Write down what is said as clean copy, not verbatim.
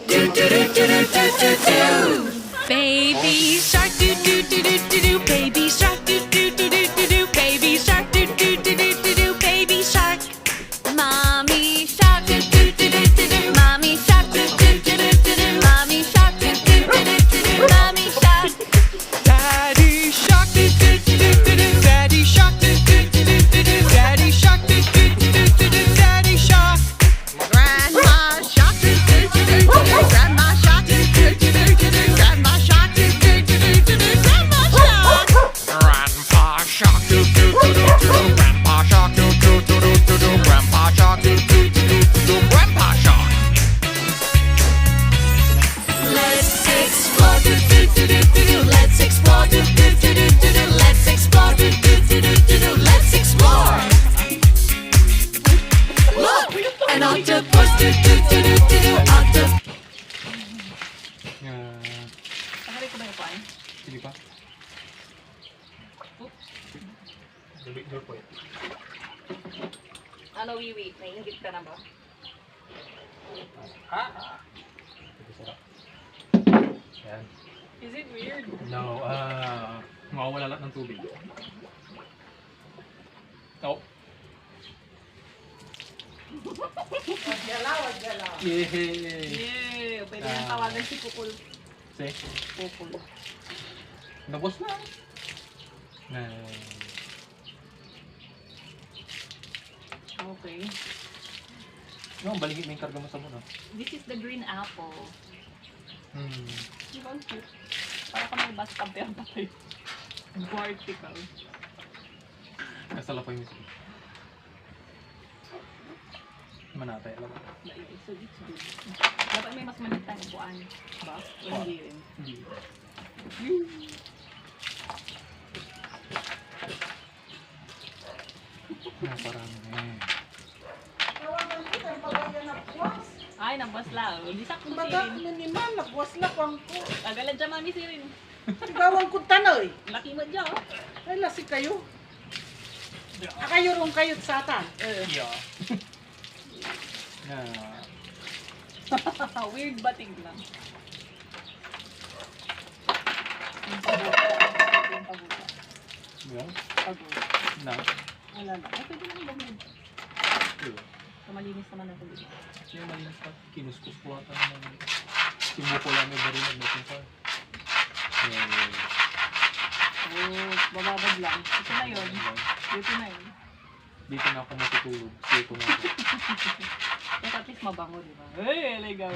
Do do do do do do do do. Baby shark do do do do do do. Baby shark do do do do do do. Baby shark do do do do do do. Baby shark. Mommy shark do do do do do do. Mommy shark do do do do do do. Mommy shark do do do do do do. Mommy shark. Daddy shark do do do do do do. Daddy shark do do do do do do. Daddy shark do do do do do do. Daddy shark. Grandma shark do do do do do do. Grandma shark do do do do do do. Grandma shark do do do do do do. Grandma shark. Grandpa shark do do do do do. Grandpa shark do do do do do do. Grandpa shark do do do do do. Grandpa shark. Let's explore do do do do do do. Let's explore do do do do do do. Let's explore do do do do do do. Let's explore. Look, an octopus do do do do do do. Octopus. Pakari ko ba yung pain? Sige pa. Ano, wiwi? Nainggit ka na ba? Yan. Is it weird? No, mawawala lahat ng tubig. Oh. Yay! Yeah! Pwede nang tawagan si Kukul. See? Kukul. Nabos na. Nice. Okay. No, baligid mo yung karga mo sa muna. This is the green apple. Hmm. Di ba ang cute? Para ka may basta pero patay. Vertical. Kasala pa yung mismo. Manatay, alam mo. So it's good. Dapat may mas maliit tayong upuan. Ba? O hindi rin. Hindi. Parang Ay, nabas lang. Hindi sakto si Baga, Rin. minimal, nagwas lang ko. Agalan dyan mami si Rin. Sigawang ko tanoy. Laki mo dyan. Ay, lasi kayo. Kayo rong kayot satan. Yeah. Weird bating lang. Yeah. Pagulat. Na. Wala na. Ay, pwede lang lumid. Yeah. Malinis naman ang tubig. Yung malinis pa. Kinuskus ko ata naman. Simuko lang may barinig natin sa. Oh, bababad lang. Ito na yun. Dito na yun. Dito na ako matutulog. Dito na ako. At least mabango, di ba? Hey, ligaw.